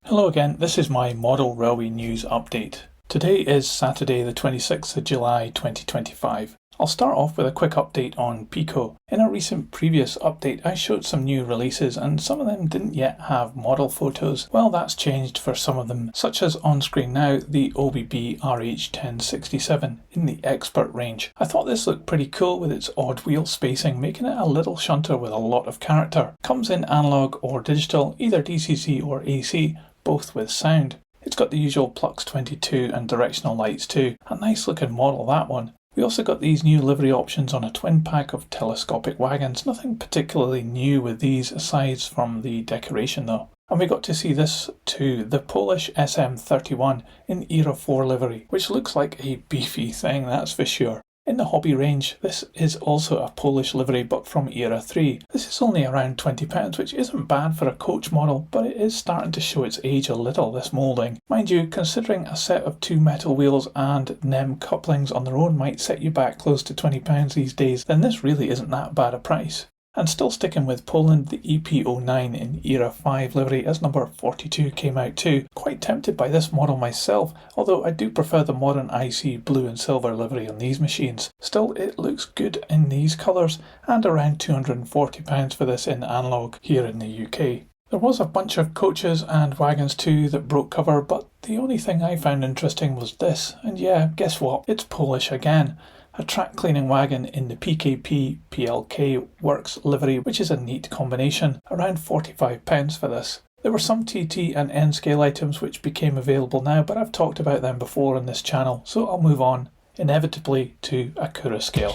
Hello again, this is my model railway news update. Today is Saturday the 26th of July 2025. I'll start off with a quick update on Piko. In a recent previous update I showed some new releases and some of them didn't yet have model photos. Well, that's changed for some of them, such as on screen now the OBB RH1067 in the Expert range. I thought this looked pretty cool with its odd wheel spacing, making it a little shunter with a lot of character. Comes in analog or digital, either DCC or AC, both with sound. It's got the usual Plux 22 and directional lights too. A nice looking model, that one. We also got these new livery options on a twin pack of telescopic wagons. Nothing particularly new with these aside from the decoration though. And we got to see this too, the Polish SM31 in Era 4 livery, which looks like a beefy thing, that's for sure. In the hobby range, this is also a Polish livery but from Era 3. This is only around £20, which isn't bad for a coach model, but it is starting to show its age a little, this moulding. Mind you, considering a set of two metal wheels and NEM couplings on their own might set you back close to £20 these days, then this really isn't that bad a price. And still sticking with Poland, the EP09 in Era 5 livery as number 42 came out too. Quite tempted by this model myself, although I do prefer the modern IC blue and silver livery on these machines. Still, it looks good in these colours, and around £240 for this in analogue here in the UK. There was a bunch of coaches and wagons too that broke cover, but the only thing I found interesting was this, and yeah, guess what? It's Polish again. A track cleaning wagon in the PKP PLK Works livery, which is a neat combination, around £45 for this. There were some TT and N scale items which became available now, but I've talked about them before on this channel, so I'll move on, inevitably, to Accurascale.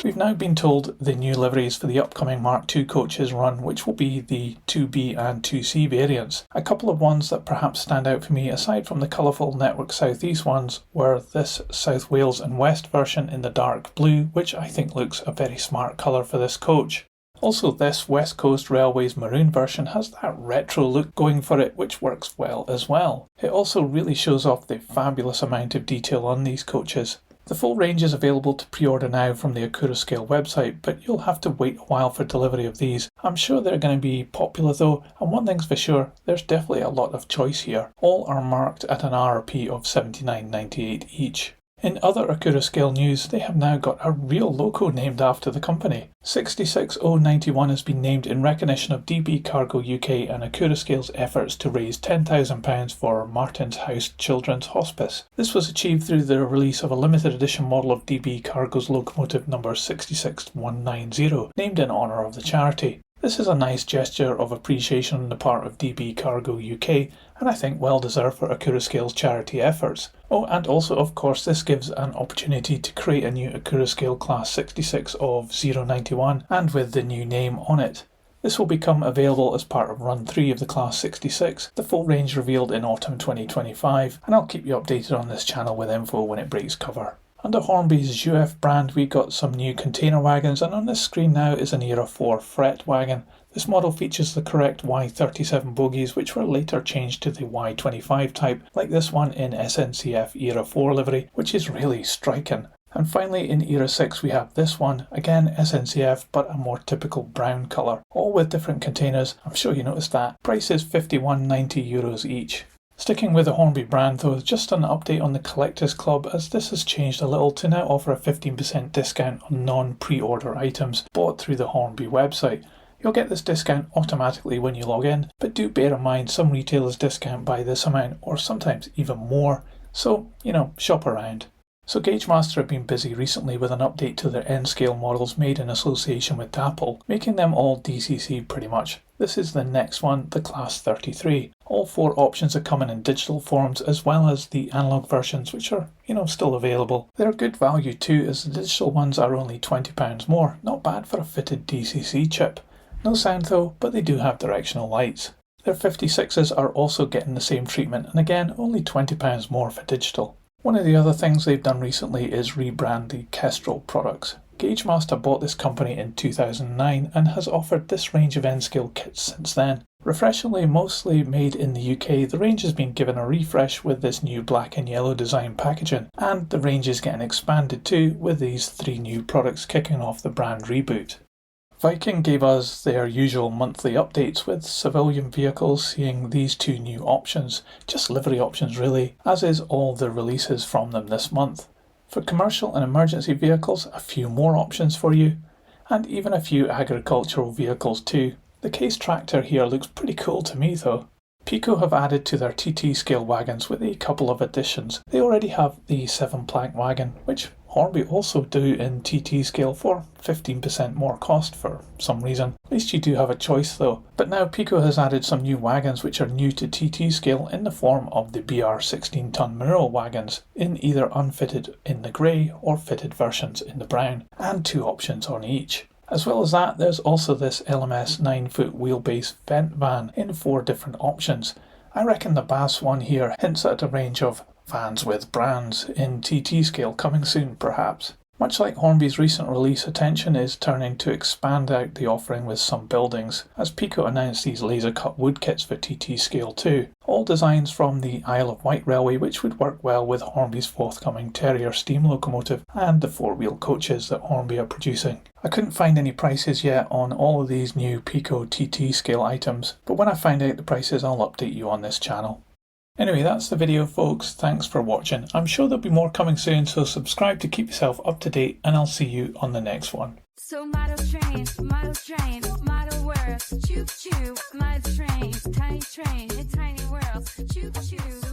We've now been told the new liveries for the upcoming Mark II coaches run, which will be the 2B and 2C variants. A couple of ones that perhaps stand out for me, aside from the colourful Network South East ones, were this South Wales and West version in the dark blue, which I think looks a very smart colour for this coach. Also, this West Coast Railways maroon version has that retro look going for it, which works well as well. It also really shows off the fabulous amount of detail on these coaches. The full range is available to pre-order now from the Accurascale website, but you'll have to wait a while for delivery of these. I'm sure they're going to be popular though, and one thing's for sure, there's definitely a lot of choice here. All are marked at an RRP of $79.98 each. In other Accurascale news, they have now got a real loco named after the company. 66091 has been named in recognition of DB Cargo UK and Accurascale's efforts to raise £10,000 for Martin's House Children's Hospice. This was achieved through the release of a limited edition model of DB Cargo's locomotive number 66190, named in honour of the charity. This is a nice gesture of appreciation on the part of DB Cargo UK, and I think well deserved for Accurascale's charity efforts. Oh, and also of course this gives an opportunity to create a new Accurascale Class 66 of 091 and with the new name on it. This will become available as part of Run 3 of the Class 66, the full range revealed in autumn 2025, and I'll keep you updated on this channel with info when it breaks cover. Under Hornby's Jouef brand we got some new container wagons, and on this screen now is an Era 4 fret wagon. This model features the correct Y37 bogies, which were later changed to the Y25 type, like this one in SNCF Era 4 livery, which is really striking. And finally in Era 6 we have this one, again SNCF but a more typical brown colour, all with different containers. I'm sure you noticed that. Price is €51.90 each. Sticking with the Hornby brand though, just an update on the Collectors Club, as this has changed a little to now offer a 15% discount on non-pre-order items bought through the Hornby website. You'll get this discount automatically when you log in, but do bear in mind some retailers discount by this amount or sometimes even more, so shop around. So Gaugemaster have been busy recently with an update to their N-scale models made in association with Dapol, making them all DCC pretty much. This is the next one, the Class 33. All four options are coming in digital forms as well as the analog versions, which are, still available. They're good value too, as the digital ones are only £20 more. Not bad for a fitted DCC chip. No sound though, but they do have directional lights. Their 56s are also getting the same treatment, and again only £20 more for digital. One of the other things they've done recently is rebrand the Kestrel products. Gaugemaster bought this company in 2009 and has offered this range of N-scale kits since then. Refreshingly mostly made in the UK, the range has been given a refresh with this new black and yellow design packaging, and the range is getting expanded too with these three new products kicking off the brand reboot. Viking gave us their usual monthly updates with civilian vehicles seeing these two new options, just livery options really, as is all the releases from them this month. For commercial and emergency vehicles, a few more options for you, and even a few agricultural vehicles too. The case tractor here looks pretty cool to me though. Piko have added to their TT scale wagons with a couple of additions. They already have the 7-plank wagon, which Hornby also do in TT scale for 15% more cost for some reason. At least you do have a choice though. But now Piko has added some new wagons which are new to TT scale in the form of the BR 16-ton mineral wagons, in either unfitted in the grey or fitted versions in the brown, and 2 options on each. As well as that, there's also this LMS 9-foot wheelbase vent van in 4 different options. I reckon the Bass one here hints at a range of vans with brands in TT scale coming soon perhaps. Much like Hornby's recent release, attention is turning to expand out the offering with some buildings, as Piko announced these laser cut wood kits for TT scale too. All designs from the Isle of Wight Railway, which would work well with Hornby's forthcoming Terrier steam locomotive and the 4-wheel coaches that Hornby are producing. I couldn't find any prices yet on all of these new Piko TT scale items, but when I find out the prices I'll update you on this channel. Anyway, that's the video folks, thanks for watching. I'm sure there'll be more coming soon, so subscribe to keep yourself up to date and I'll see you on the next one. So model trains, model worlds, choo choo, model trains, tiny worlds, choo choo.